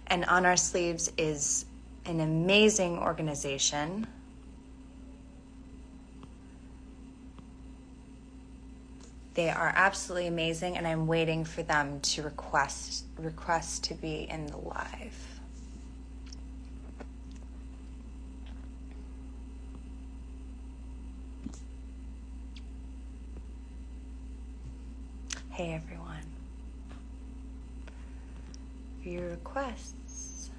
And on our sleeves is an amazing organization. They are absolutely amazing, and I'm waiting for them to request to be in the live. Hey everyone. For your requests.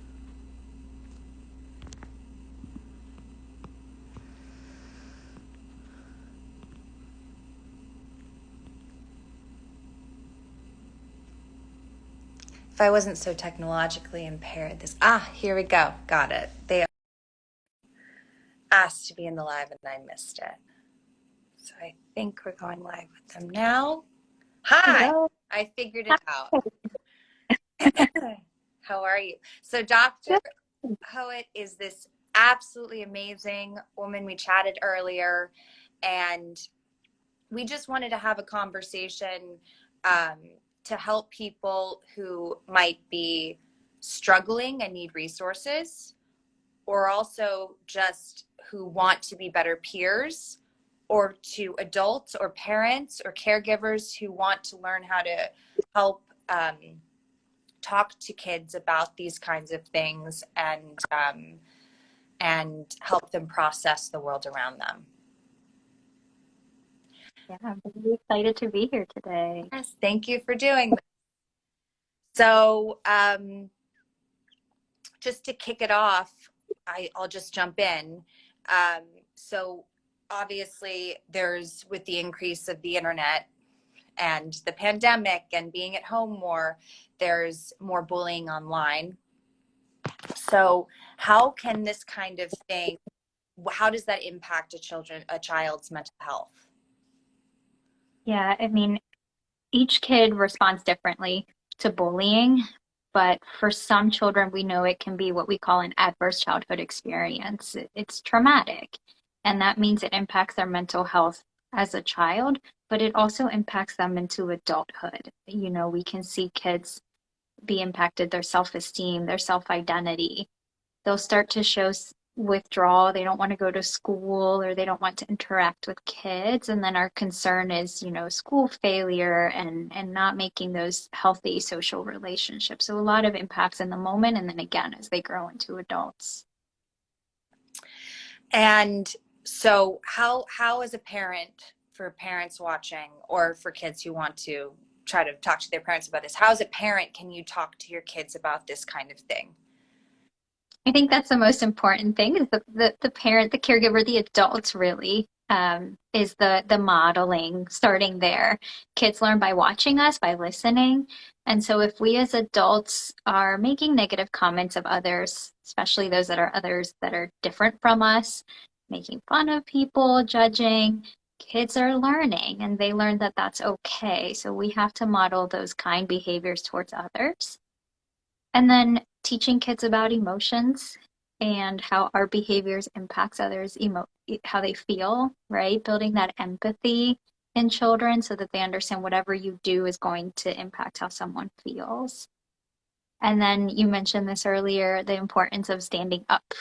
If I wasn't so technologically impaired, here we go. Got it. They asked to be in the live and I missed it. So I think we're going live with them now. Hi, Hello. I figured it out. How are you? So Dr. Howitt is this absolutely amazing woman. We chatted earlier, and we just wanted to have a conversation um, to help people who might be struggling and need resources, or also just who want to be better peers, or to adults or parents or caregivers who want to learn how to help talk to kids about these kinds of things and help them process the world around them. Yeah, I'm really excited to be here today. Yes, thank you for doing that. So just to kick it off, I'll just jump in. So obviously there's, with the increase of the internet and the pandemic and being at home more, there's more bullying online. So how can this kind of thing, how does that impact a child's mental health? Yeah, I mean, each kid responds differently to bullying, but for some children, we know it can be what we call an adverse childhood experience. It's traumatic, and that means it impacts their mental health as a child, but it also impacts them into adulthood. You know, we can see kids be impacted, their self-esteem, their self-identity. They'll start to show withdrawal. They don't want to go to school or they don't want to interact with kids. And then our concern is, you know, school failure and not making those healthy social relationships. So a lot of impacts in the moment and then again as they grow into adults. And so how as a parent, for parents watching or for kids who want to try to talk to their parents about this, how as a parent can you talk to your kids about this kind of thing? I think that's the most important thing is the parent, the caregiver, the adults really is the modeling starting there. Kids learn by watching us, by listening. And so if we as adults are making negative comments of others, especially those that are others that are different from us, making fun of people, judging, kids are learning and they learn that that's okay. So we have to model those kind behaviors towards others. And then teaching kids about emotions and how our behaviors impacts others how they feel, right? Building that empathy in children so that they understand whatever you do is going to impact how someone feels. And then you mentioned this earlier, the importance of standing up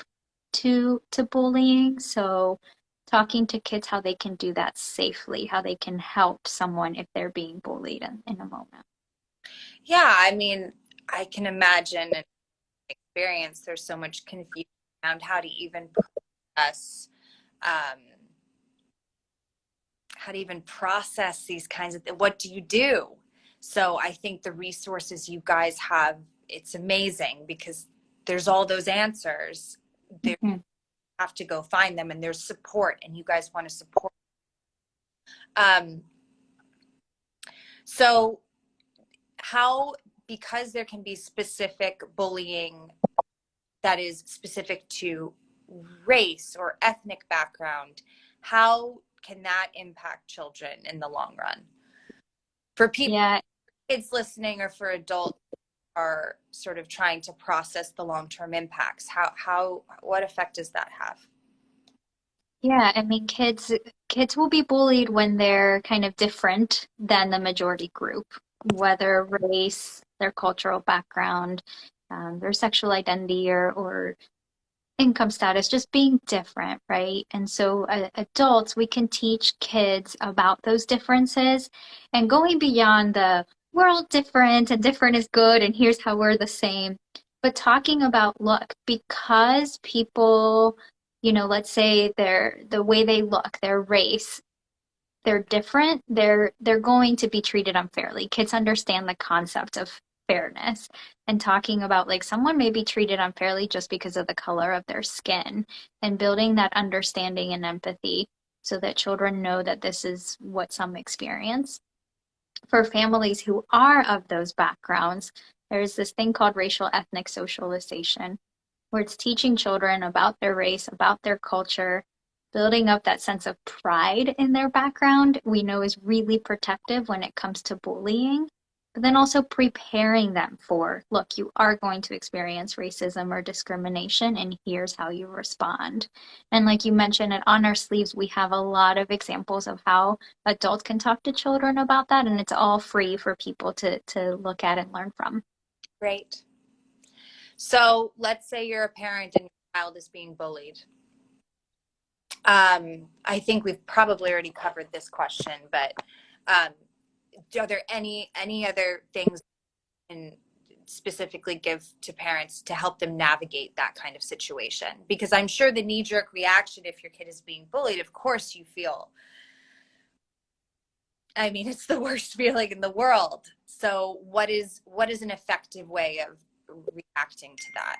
to bullying. So talking to kids how they can do that safely, how they can help someone if they're being bullied in a moment. Yeah, I mean, I can imagine an experience. There's so much confusion around process, um, how to even process these kinds of what do you do? So I think the resources you guys have, it's amazing because there's all those answers. There Mhm. have to go find them, and there's support, and you guys want to support. Um, so how, because there can be specific bullying that is specific to race or ethnic background, how can that impact children in the long run? For people, Yeah, kids listening, or for adults are sort of trying to process the long-term impacts, what effect does that have? yeah, I mean, kids will be bullied when they're kind of different than the majority group, whether race, their cultural background. their sexual identity or income status, just being different, right? And so adults, we can teach kids about those differences and going beyond the we're all different and different is good and here's how we're the same. But talking about, look, because people, let's say the way they look, their race, they're different, they're going to be treated unfairly. Kids understand the concept of fairness and talking about like someone may be treated unfairly just because of the color of their skin and building that understanding and empathy so that children know that this is what some experience. For families who are of those backgrounds, there's this thing called racial ethnic socialization where it's teaching children about their race, about their culture, building up that sense of pride in their background, we know is really protective when it comes to bullying. But then also preparing them for, look, you are going to experience racism or discrimination, and here's how you respond. And like you mentioned, on our sleeves, we have a lot of examples of how adults can talk to children about that, and it's all free for people to look at and learn from. Great. So let's say you're a parent and your child is being bullied. I think we've probably already covered this question, but are there any other things you can specifically give to parents to help them navigate that kind of situation? Because I'm sure the knee-jerk reaction if your kid is being bullied, of course you feel, I mean, it's the worst feeling in the world. So what is an effective way of reacting to that?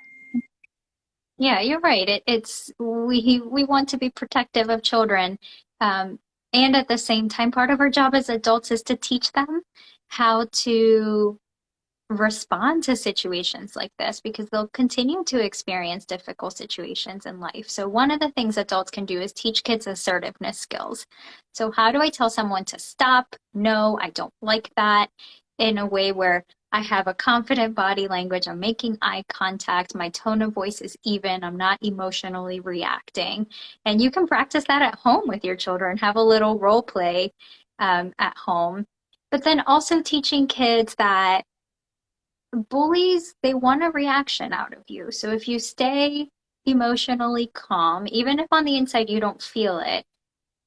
Yeah, you're right. It's we want to be protective of children, and at the same time, part of our job as adults is to teach them how to respond to situations like this because they'll continue to experience difficult situations in life. So one of the things adults can do is teach kids assertiveness skills. So how do I tell someone to stop? No, I don't like that in a way where I have a confident body language, I'm making eye contact, my tone of voice is even, I'm not emotionally reacting. And you can practice that at home with your children, have a little role play at home. But then also teaching kids that bullies, they want a reaction out of you. So if you stay emotionally calm, even if on the inside you don't feel it,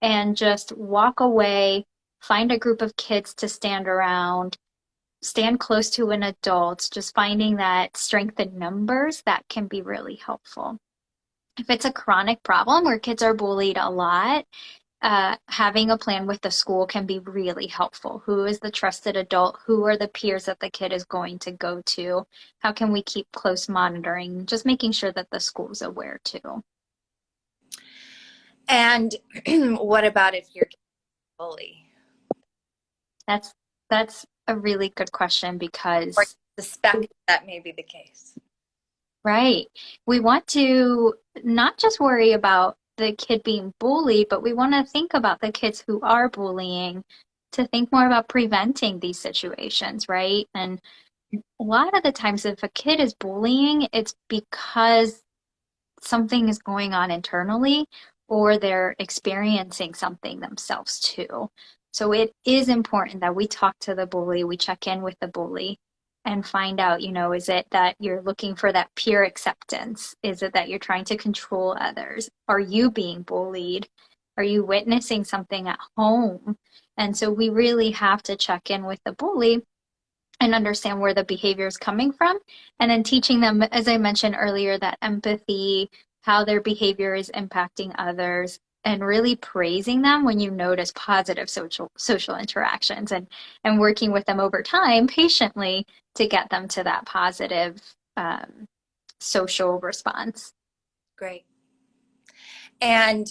and just walk away, find a group of kids to stand around, stand close to an adult, just finding that strength in numbers, that can be really helpful. If it's a chronic problem where kids are bullied a lot, having a plan with the school can be really helpful. Who is the trusted adult? Who are the peers that the kid is going to go to? How can we keep close monitoring? Just making sure that the school's aware too. And what about if you're a bully? That's that's a really good question Or because suspect that may be the case. right, we want to not just worry about the kid being bullied, but we want to think about the kids who are bullying to think more about preventing these situations, right? And a lot of the times, if a kid is bullying, it's because something is going on internally or they're experiencing something themselves too. So it is important that we talk to the bully, we check in with the bully and find out, is it that you're looking for that peer acceptance? Is it that you're trying to control others? Are you being bullied? Are you witnessing something at home? And so we really have to check in with the bully and understand where the behavior is coming from. And then teaching them, as I mentioned earlier, that empathy, how their behavior is impacting others, and really praising them when you notice positive social interactions and working with them over time patiently to get them to that positive social response. Great. And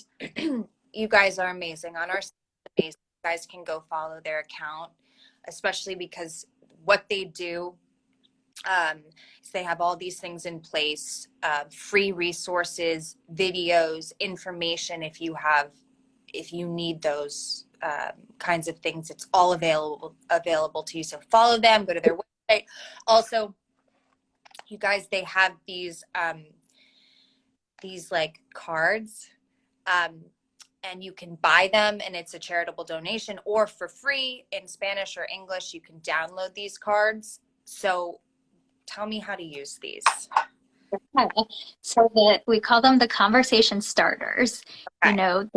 you guys are amazing. On our site, amazing. You guys can go follow their account, especially because what they do is they have all these things in place, free resources, videos, information. If you need those kinds of things, it's all available to you. So follow them. Go to their website. Also, you guys, they have these like cards, and you can buy them and it's a charitable donation, or for free in Spanish or English you can download these cards. So tell me how to use these. Okay. So we call them the conversation starters. You Okay. know,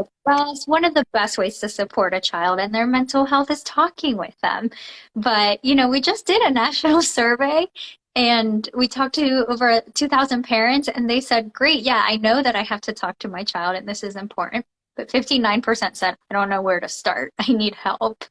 one of the best ways to support a child and their mental health is talking with them. But, we just did a national survey and we talked to over 2,000 parents and they said, great, yeah, I know that I have to talk to my child and this is important. But 59% said, I don't know where to start. I need help.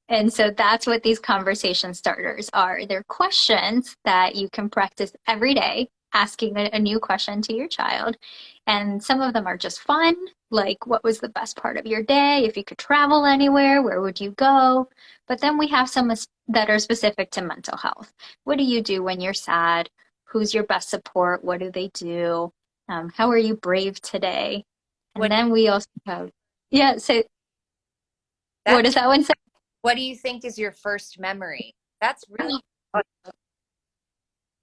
And so that's what these conversation starters are. They're questions that you can practice every day, asking a new question to your child. And some of them are just fun, like what was the best part of your day? If you could travel anywhere, where would you go? But then we have some that are specific to mental health. What do you do when you're sad? Who's your best support? What do they do? How are you brave today? And What then we also have, yeah, so what that's does that one say? what do you think is your first memory? That's really fun.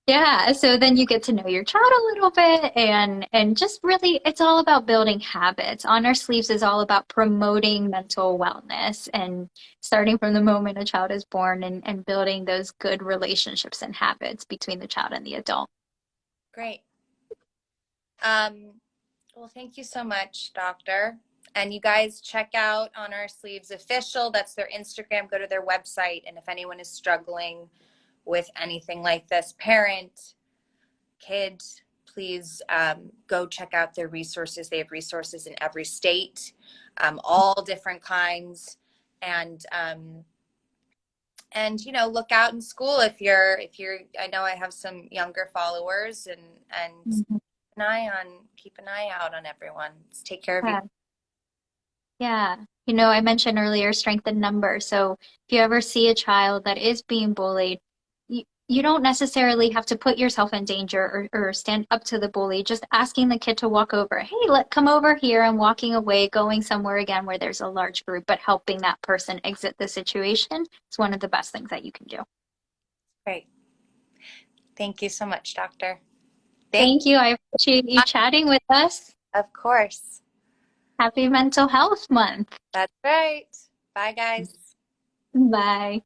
Yeah, so then you get to know your child a little bit and just really it's all about building habits. On our sleeves is all about promoting mental wellness and starting from the moment a child is born and building those good relationships and habits between the child and the adult. Great. Well, thank you so much, Doctor. And you guys check out On Our Sleeves Official. That's their Instagram. Go to their website. And if anyone is struggling with anything like this, parent, kid, please go check out their resources. They have resources in every state, all different kinds. And look out in school if you're I know I have some younger followers and Mhm. keep an eye out on everyone. Let's take care of you. Yeah. Yeah. I mentioned earlier strength in numbers. So if you ever see a child that is being bullied, you don't necessarily have to put yourself in danger or stand up to the bully. Just asking the kid to walk over, hey, come over here and walking away, going somewhere again where there's a large group, but helping that person exit the situation is one of the best things that you can do. Great. Thank you so much, Doctor. Thank Thank you. I appreciate you chatting with us. Of course. Happy Mental Health Month. That's right. Bye, guys. Bye.